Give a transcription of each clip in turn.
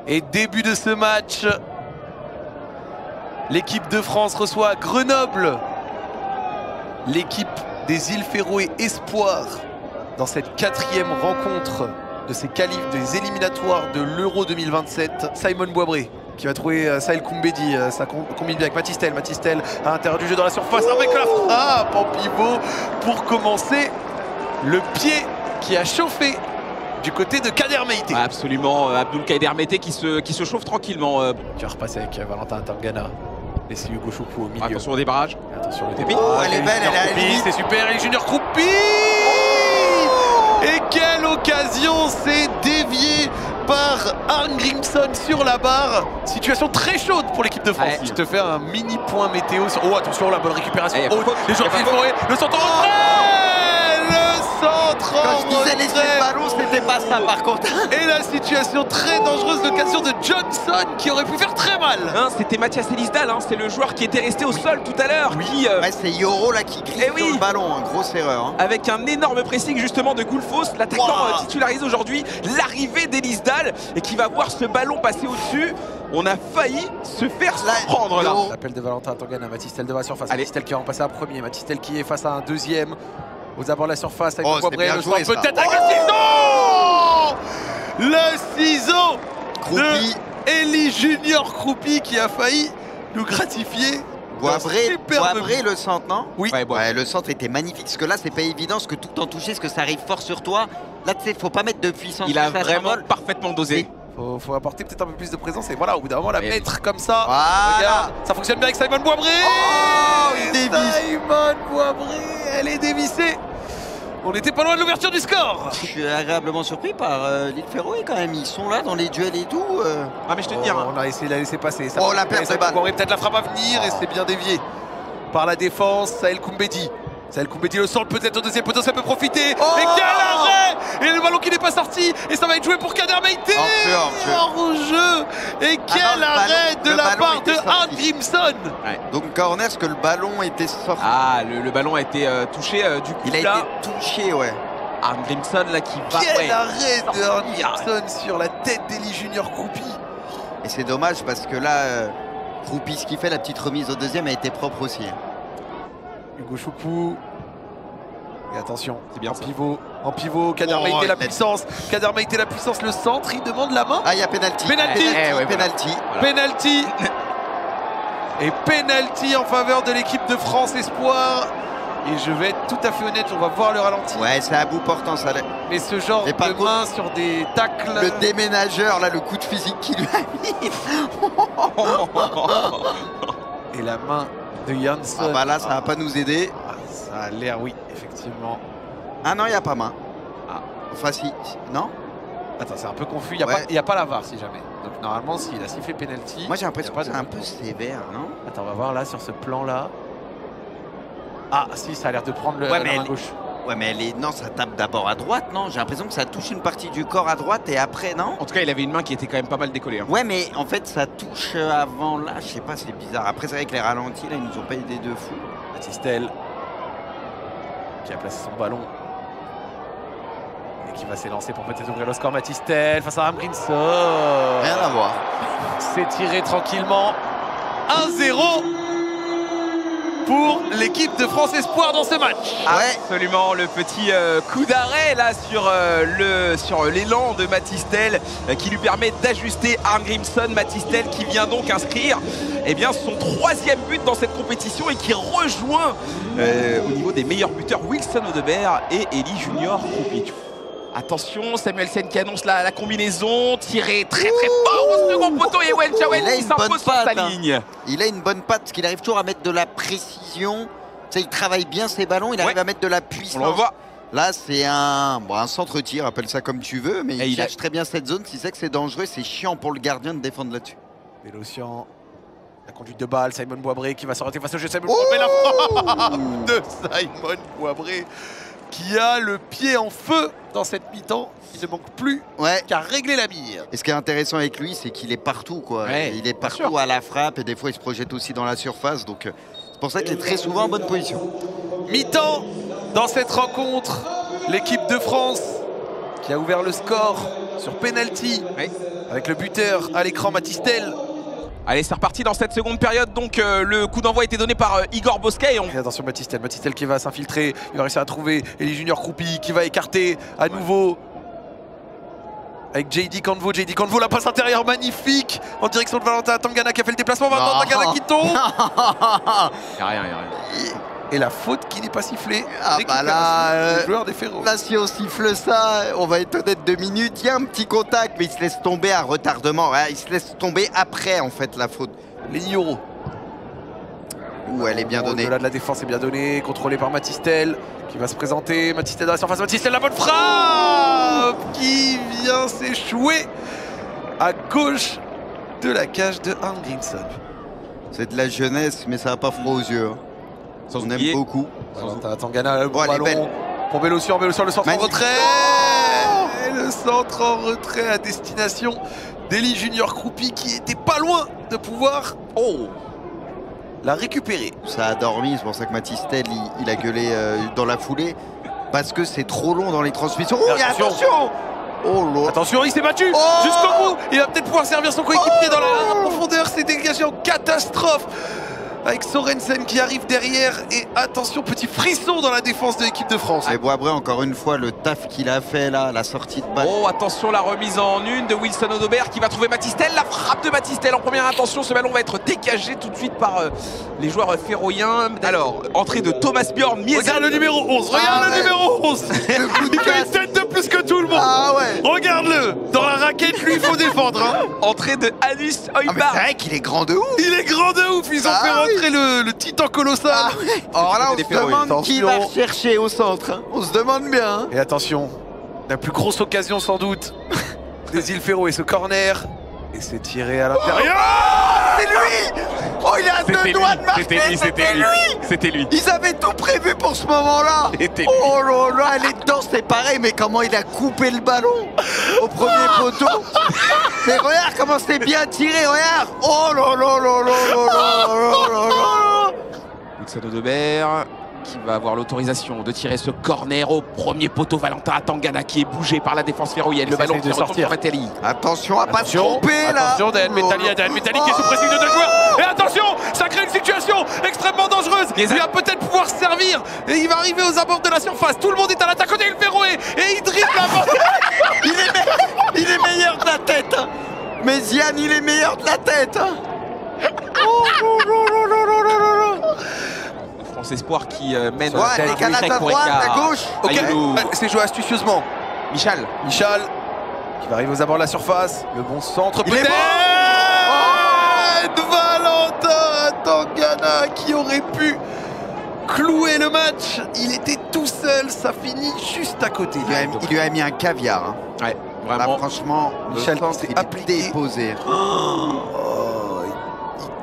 Et début de ce match, l'équipe de France reçoit Grenoble. L'équipe des îles Féroé Espoir dans cette 4e rencontre de ces qualifs des éliminatoires de l'Euro 2027. Simon Boisbré qui va trouver Saël Koumbedi, ça combine bien avec Matistel. Matistel à l'intérieur du jeu dans la surface avec la frappe en pivot pour commencer. Le pied qui a chauffé du côté de Kader Meïté. Absolument, Abdoulkader Meïté qui se chauffe tranquillement. Tu vas repasser avec Valentin Tangana. Laissez Hugo Choupou au milieu. Attention au débarrage. Attention le débit. Oh, elle est belle, elle est à la limite. C'est super, et Junior Croupi. Et quelle occasion, c'est dévié par Arne Grimson sur la barre. Situation très chaude pour l'équipe de France. Ouais. Je te fais un mini point météo. Oh attention, la bonne récupération. Ouais, Oh, les joueurs de Forêt, le centre en retrait. Le centre en Quand je disais laisser retrait. le ballon, c'était pas ça par contre. Et la situation très dangereuse, l'occasion de Johnson qui aurait pu faire très mal. Hein, c'était Mathias Elisdal, hein, c'est le joueur qui était resté au sol tout à l'heure. Qui, Ouais, c'est Yoro là qui grille Eh oui. sur le ballon, hein. Grosse erreur. Hein. avec un énorme pressing justement de Goulfos, l'attaquant titularisé aujourd'hui, l'arrivée d'Elisdal et qui va voir ce ballon passer au-dessus. On a failli se faire prendre là. L'appel de Valentin Tangana, Matistel devant la surface. Allez. Matistel qui va en passer un premier. Matistel qui est face à un deuxième. Aux abords de la surface avec Oh, le Boisbré, c'est bien le joué, centre ça. peut-être avec le ciseau. Le ciseau Croupi. de Elie Junior Croupi qui a failli nous gratifier. Boisbré, Superbe but. le centre, non? Oui. Ouais, le centre était magnifique. Parce que là, c'est pas évident, parce que tout en toucher, parce que ça arrive fort sur toi. Là, tu sais, faut pas mettre de puissance. Il a sur ça, vraiment ça vole. parfaitement dosé. Faut apporter peut-être un peu plus de présence et voilà, au bout d'un moment la Et mettre comme ça. Voilà. Regarde, ça fonctionne bien avec Simon Boisbré. Oh, il Et dévisse. Simon Boisbré, elle est dévissée. On n'était pas loin de l'ouverture du score. Je suis agréablement surpris par l'île Féroé quand même. Ils sont là dans les duels et tout. Ah mais je te dis, hein, On a essayé de la laisser passer. Ça Oh, va la passer, perte de balle. Boisbré, peut-être la frappe à venir et c'est bien dévié par la défense. Saël Koumbedi. Saël Koumbedi le centre peut-être au deuxième poteau, ça peut profiter. Oh. Et quel arrêt! Et le ballon qui n'est pas sorti. Et ça va être joué pour Kader Meïté. Hors jeu. Et quel le arrêt ballon- de le la ballon part de était sorti. Arne Grimson. Donc corner, parce que le ballon était sorti. ah le ballon a été touché du coup Il a là. été touché, ouais. Arne Grimson là qui va. Quel ouais. arrêt de Arne Grimson sur la tête d'Elie Junior Croupi. Et c'est dommage parce que là, Croupi, ce qu'il fait, la petite remise au deuxième a été propre aussi. Hugo Choupou. Et attention, C'est bien ça. en pivot, Kader Oh, Meïté la net. puissance. Kader Meïté la puissance, le centre, il demande la main. Ah, il y a penalty. Penalty. Eh ouais, Penalty. Penalty. Et penalty en faveur de l'équipe de France Espoir. Et je vais être tout à fait honnête, on va voir le ralenti. Ouais, c'est à bout portant ça. Mais ce genre Et par de contre, main sur des tacles. Le déménageur, là, le coup de physique qu'il lui a mis. Et la main de Jansson. Ah bah là, ça va pas nous aider. Ah, ça a l'air, oui, effectivement. Ah non, il n'y a pas main. Ah. Enfin, si. Non? Attends, c'est un peu confus. Il Ouais. n'y a pas la VAR si jamais. Donc normalement, s'il a sifflé penalty. Moi, j'ai l'impression il y a que pas c'est de- un peu sévère, non? Attends, on va voir là sur ce plan-là. Ah, si, ça a l'air de prendre Ouais, la mais main elle- gauche. Ouais, mais non, ça tape d'abord à droite, non? J'ai l'impression que ça touche une partie du corps à droite et après, non? En tout cas, il avait une main qui était quand même pas mal décollée. Hein. Ouais, mais en fait, ça touche avant là. Je sais pas, c'est bizarre. Après, c'est vrai que les ralentis, là, ils nous ont pas aidé de fou. Matistel qui a placé son ballon et qui va s'élancer pour peut-être ouvrir le score. Matistel face à Ramgrinson. Rien à voir. C'est tiré tranquillement. 1-0 pour l'équipe de France Espoir dans ce match. Ouais. Absolument, le petit coup d'arrêt là sur l'élan de Matistel qui lui permet d'ajuster Arne Grimson. Matistel qui vient donc inscrire son 3e but dans cette compétition et qui rejoint au niveau des meilleurs buteurs Wilson Audebert et Elie Junior Croupi. Attention, Samuelsen qui annonce la combinaison, tiré très fort au second poteau et Wenchawen Il a qui une bonne s'impose sur sa patte, hein. ligne. Il a une bonne patte parce qu'il arrive toujours à mettre de la précision. Tu sais, il travaille bien ses ballons, il arrive à mettre de la puissance. On le voit. Là, c'est un centre-tir, appelle ça comme tu veux, mais Et il il a- cherche très bien cette zone. Si c'est que c'est dangereux, c'est chiant pour le gardien de défendre là-dessus. Vélocian, la conduite de balle, Simon Boisbré qui va s'orienter face au jeu. Simon Oh Boisbré, la frappe de Simon Boisbré qui a le pied en feu dans cette mi-temps. Il ne manque plus Ouais. qu'à régler la mire. Et ce qui est intéressant avec lui, c'est qu'il est partout, quoi. Ouais, il est bien partout sûr. à la frappe et des fois il se projette aussi dans la surface. Donc c'est pour ça qu'il est très souvent en bonne position. Mi-temps dans cette rencontre. L'équipe de France qui a ouvert le score sur penalty. Oui. Avec le buteur à l'écran, Matistel. Allez, c'est reparti dans cette seconde période. Donc le coup d'envoi a été donné par Igor Bosquet. Et attention Matistel, Matistel qui va s'infiltrer. Il va réussir à trouver Eli Junior Croupi qui va écarter à nouveau. Avec JD Canvo, la passe intérieure magnifique en direction de Valentin Tangana qui a fait le déplacement. Valentin Tangana qui tombe. Y'a rien. Et la faute qui n'est pas sifflée. Ah bah là, le joueur des Ferro. Là, si on siffle ça, on va être honnête 2 minutes. Il y a un petit contact, mais il se laisse tomber à retardement. Ouais, il se laisse tomber après, en fait, la faute. Lenny Yoro. Ouh, elle est bien donnée. Au-delà de la défense est bien donnée, contrôlé par Matistel qui va se présenter. Matistel dans la surface, Matistel, la bonne frappe qui vient s'échouer à gauche de la cage de Arne Grimson. C'est de la jeunesse, mais ça n'a pas froid aux yeux. Sans On oublier. aime beaucoup. Valentin Tangana, le bon Oh, elle est ballon belle. pour Bellossian, le centre en Magnifique. retrait. Et le centre en retrait à destination d'Eli Junior Croupi qui était pas loin de pouvoir la récupérer. Ça a dormi, c'est pour ça que Matistel, il a gueulé dans la foulée. Parce que c'est trop long dans les transmissions. Oh, et attention! Oh là. Attention, il s'est battu jusqu'au bout. Il va peut-être pouvoir servir son coéquipier dans la profondeur. C'est dégagé en catastrophe avec Sorensen qui arrive derrière. Et attention, petit frisson dans la défense de l'équipe de France. Et Boisbré, encore une fois, le taf qu'il a fait là, la sortie de balle. Oh, attention, la remise en une de Wilson Odobert qui va trouver Matistel. La frappe de Matistel en première intention. Ce ballon va être dégagé tout de suite par les joueurs ferroïens. Alors, entrée de Thomas Bjorn. Regarde le numéro 11. Regarde le numéro 11. Il fait une tête de plus que tout le monde. Ah ouais. Regarde-le. Dans la raquette, lui, il faut défendre. Hein. Entrée de Anus Ah, mais Højbjerg. c'est vrai qu'il est grand de ouf. Il est grand de ouf. Ils ont fait rentrer le titan colossal. Ah ouais. Alors là, on Des se Ferroïens. demande qui va chercher au centre. Hein. On se demande bien. Hein. Et attention, la plus grosse occasion sans doute des îles Ferro et ce corner. Et c'est tiré à l'intérieur. C'est lui. Oh, il a deux doigts de marquer. C'était lui. C'était lui. Ils avaient tout prévu pour ce moment-là. C'était lui. Oh là là, elle est dedans, c'est pareil. Mais comment il a coupé le ballon au premier poteau. Mais regarde comment c'est bien tiré, regarde. Oh là là là là là là là là. Wilson Odobert qui va avoir l'autorisation de tirer ce corner au premier poteau. Valentin Tangana qui est bougé par la défense ferroïenne. Le ballon qui de retourne sortir. sur Matelli. Attention à pas se tromper là. Attention, Dan Metalli qui est sous pressing de deux joueurs. Et attention, ça crée une situation extrêmement dangereuse. Il va peut-être pouvoir se servir. Et il va arriver aux abords de la surface. Tout le monde est à l'attaque côté du Ferro et il dribble la Il est meilleur de la tête. Hein. Mais Ziane, il est meilleur de la tête. Hein. Oh là là là là là là. France Espoir qui mène. Ouais, décalage à droite, à gauche. Ok, Ayoulou. c'est joué astucieusement. Michal. Michal qui va arriver aux abords de la surface. Le bon centre. Il est peut-être. Valentin Tangana qui aurait pu clouer le match. Il était tout seul. Ça finit juste à côté. Il lui a mis un caviar. Hein. Ouais, Là, vraiment. franchement, Michel le centre, s'est il est appliqué. déposé. Oh,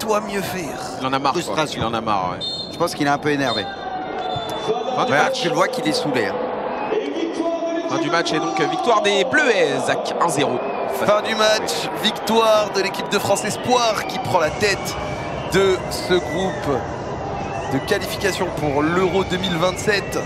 il doit mieux faire. Il en a marre. Quoi. Frustration. Il en a marre. Ouais. Je pense qu'il est un peu énervé. Fin du Ouais, match. tu le vois qu'il est saoulé. Hein. Fin du match et donc victoire des Bleus, Zach 1-0. Fin du match, victoire de l'équipe de France Espoir qui prend la tête de ce groupe de qualification pour l'Euro 2027.